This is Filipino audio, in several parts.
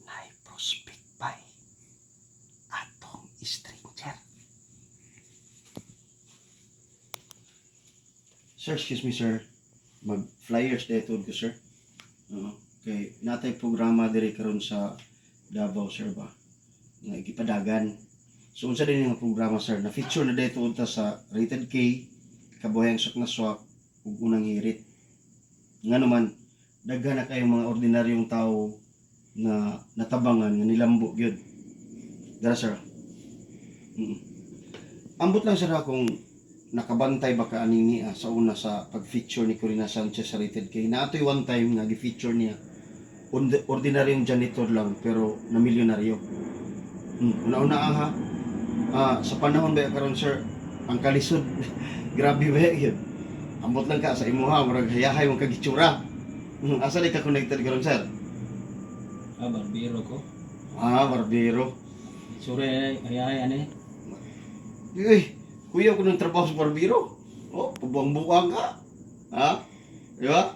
Nay prospect by atong stranger. Sir, excuse me sir. Mag-flyers dito ko sir. Okay, natay programa diri karon sa Davao sir ba. Nga gipadagan. So unsa din nga programa sir? Na feature na dito unta sa Rated K, kabuhayang sok na swak ug unang hirit. Nga naman daghan na kayong mga ordinaryong tao na natabangan nga nilambo gyud. Dara sir. Ambot lang sir akong nakabantay baka ani niya sa una sa pag-feature ni Corina Sanchez sa Rated K. Naatoy one time nga gi-feature niya ordinaryong janitor lang pero na milyonaryo. Una-una ha. Sa panahon ba karon sir, ang kalisod grabe ba yun. Ambot lang ka sa imuha, murag hayahay mong kagitsura. Asa di ka connected karon sir? Barbero ko. Barbero. Sure, hayahay ano eh. Uy, kuya ko ng trabaho sa barbero. Pabuang-buang ka. Di ba?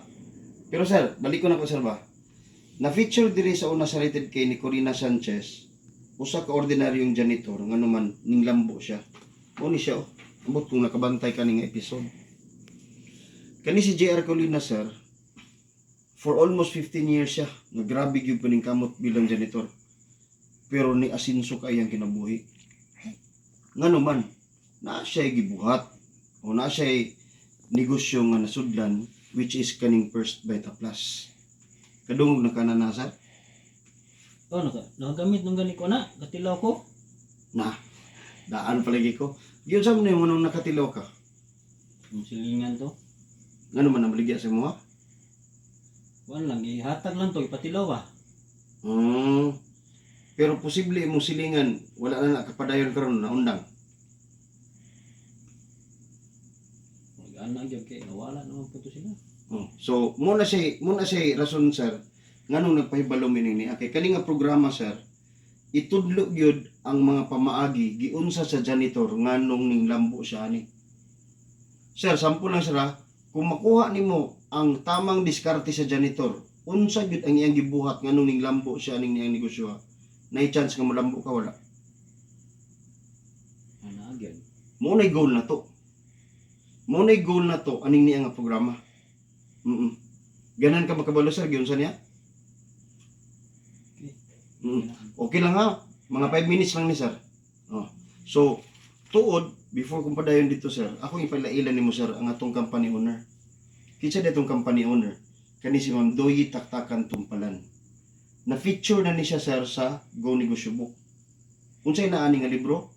Pero sir, balik ko na ko sir ba? Na-feature diri sa una sa Rated K ni Corina Sanchez, usa ka ordinaryong janitor nga naman ning lambo siya. Ni siya ambot kung nakabantay ka ning episode. Kani si JR Colina sir, for almost 15 years siya, nagrabe gyud ning kamot bilang janitor. Pero ni asinso kay ang kinabuhi. Nga naman, na siya gibuhat o na siya negosyo nga nasudlan which is kaning First Vita Plus. Kadungog na kananasa. Nakagamit nung gani ko na, katilaw ko. Daan palagi ko. Yun sa mga nung nakatilaw ka. Yung silingan to. Nga naman ang maligya sa mga? Wala lang, ihatag lang to, ipatilaw ba? Pero posible mong silingan, wala na nakapadayon karon na undang. Mag-anag yun kay, nawala naman po to sila. So, muna siya rason sir, nga nung nagpahibalo minini, okay, kani nga programa sir, itudlo gyud ang mga pamaagi, giunsa sa janitor, nga nung ning lambo siya ni. Sir, sample lang sir kung makuha nimo ang tamang diskarte sa janitor, unsa gyud ang iyang gibuhat nga nung ning lambo siya ning iyang negosyo, na chance nga malambo ka wala. Anag yan. Muna'y goal na to. Muna'y goal na to, aning niya nga programa. Ganan ka makabalo sir, giunsa niya? Okay lang ha. Mga 5 minutes lang ni sir. So, tuod, before kung padayon dito sir, ako ipalailan ni mo sir ang atong company owner. Kitsa ditong company owner, kani si Ma'am Doyi Taktakan Tumpalan. Na-feature na ni siya sir sa Go Negosyo Book. Unsay naani nga libro?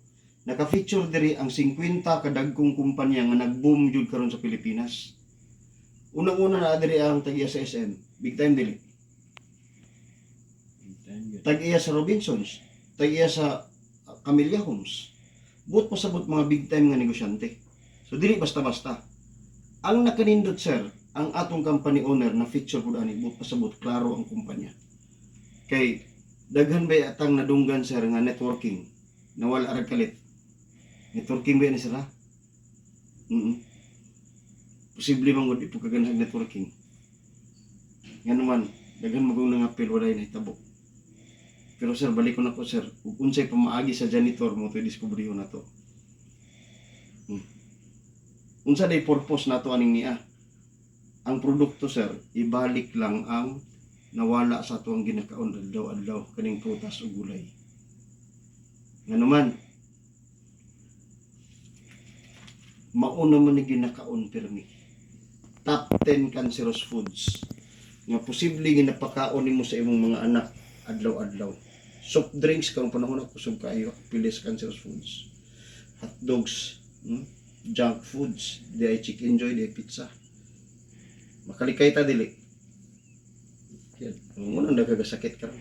Naka-feature diri ang 50 kadagkong kumpanya nga nag-boom jud karon sa Pilipinas. Unang-una na diri ang tag-iya sa SM, big time dili. Tag-iya sa Robinsons, tag-iya sa Camellia Homes. But pasabot mga big time nga negosyante. So dili basta-basta. Ang nakanindot sir, ang atong company owner na feature pud ani but pasabot klaro ang kumpanya. Kay daghan ba atang nadunggan sir nga networking. Nawala arag kalit. Networking ba ni sir ha? Posible man gud ipugkagan sa networking. Nga naman, daghan magong nangapil walay nahitabo. Pero sir, balik ko na ko sir, ug unsay pamaagi sa janitor mo to diskubriho na to. Unsa day purpose nato aning niya? Ang produkto sir, ibalik lang ang nawala sa ato ang ginakaon adlaw-adlaw kaning prutas o gulay. Nga naman, mauna man ni ginakaon pirmi. Top 10 cancerous foods nga posible ginapakaon nimo sa imong mga anak adlaw-adlaw. Soft drinks karong panahon na kusog kayo pili sa cancerous foods. Hot dogs, junk foods, di ay chicken joy, di ay pizza. Makalikay ta dili. Muna nagagasakit karon.